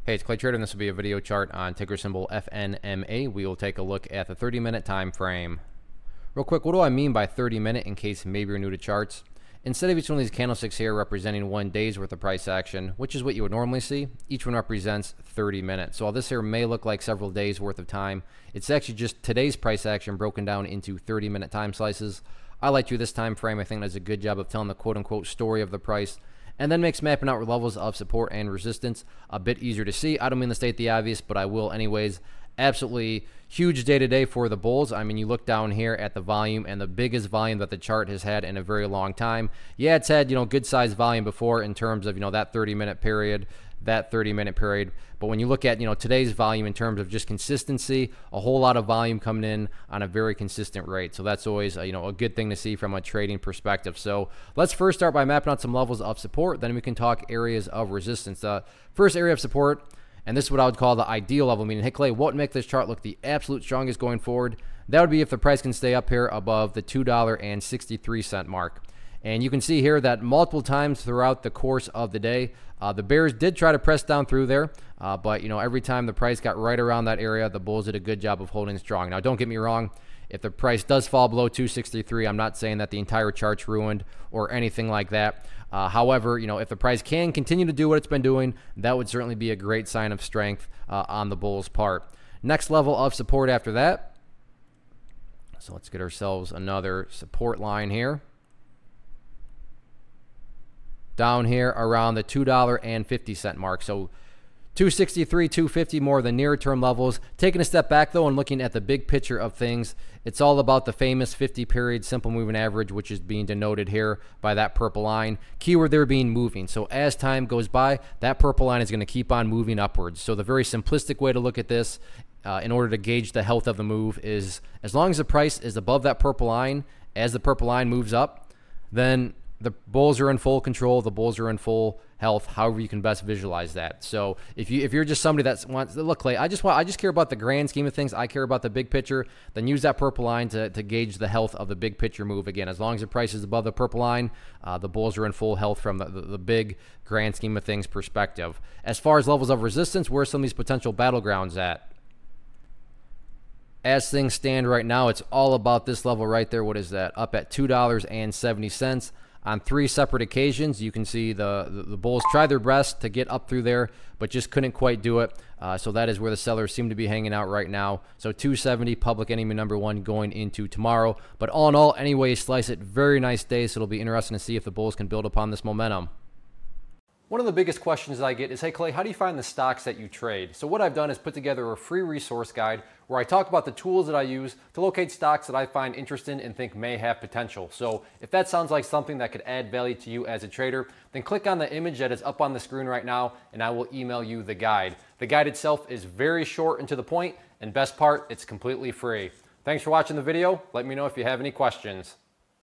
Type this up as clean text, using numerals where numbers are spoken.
Hey, it's Clay Trader, and this will be a video chart on ticker symbol FNMA. We will take a look at the 30-minute time frame. Real quick, what do I mean by 30-minute in case maybe you're new to charts? Instead of each one of these candlesticks here representing 1 day's worth of price action, which is what you would normally see, each one represents 30 minutes. So while this here may look like several days worth of time, it's actually just today's price action broken down into 30-minute time slices. I like to this time frame. I think that's a good job of telling the quote-unquote story of the price, and then makes mapping out levels of support and resistance a bit easier to see. I don't mean to state the obvious, but I will anyways. Absolutely huge day today for the bulls. I mean, you look down here at the volume, and the biggest volume that the chart has had in a very long time. Yeah, it's had, good sized volume before in terms of, that 30-minute period, that 30-minute period. But when you look at, today's volume in terms of just consistency, a whole lot of volume coming in on a very consistent rate. So that's always, a good thing to see from a trading perspective. So let's first start by mapping out some levels of support. Then we can talk areas of resistance. The first area of support, and this is what I would call the ideal level, meaning, hey, Clay, what would make this chart look the absolute strongest going forward? That would be if the price can stay up here above the $2.63 mark. And you can see here that multiple times throughout the course of the day, the bears did try to press down through there, but every time the price got right around that area, the bulls did a good job of holding strong. Now, don't get me wrong. If the price does fall below 263, I'm not saying that the entire chart's ruined or anything like that. However, if the price can continue to do what it's been doing, that would certainly be a great sign of strength on the bulls' part. Next level of support after that. So let's get ourselves another support line here. Down here around the $2.50 mark. So 263, 250 more than near term levels. Taking a step back though and looking at the big picture of things, it's all about the famous 50 period simple moving average, which is being denoted here by that purple line. Keyword there being moving. So as time goes by, that purple line is going to keep on moving upwards. So the very simplistic way to look at this in order to gauge the health of the move is as long as the price is above that purple line, as the purple line moves up, then the bulls are in full control. The bulls are in full health. However you can best visualize that. So if you're just somebody that wants to look, Clay, I just care about the grand scheme of things. I care about the big picture. Then use that purple line to gauge the health of the big picture move. Again, as long as the price is above the purple line, the bulls are in full health from the big grand scheme of things perspective. As far as levels of resistance, where are some of these potential battlegrounds at? As things stand right now, it's all about this level right there. What is that? Up at $2.70. On 3 separate occasions, you can see the bulls tried their best to get up through there, but just couldn't quite do it. So that is where the sellers seem to be hanging out right now. So 270, public enemy number 1 going into tomorrow. But all in all, anyway you slice it, very nice day. So it'll be interesting to see if the bulls can build upon this momentum. One of the biggest questions I get is, hey Clay, how do you find the stocks that you trade? So what I've done is put together a free resource guide where I talk about the tools that I use to locate stocks that I find interesting and think may have potential. So if that sounds like something that could add value to you as a trader, then click on the image that is up on the screen right now and I will email you the guide. The guide itself is very short and to the point, and best part, it's completely free. Thanks for watching the video. Let me know if you have any questions.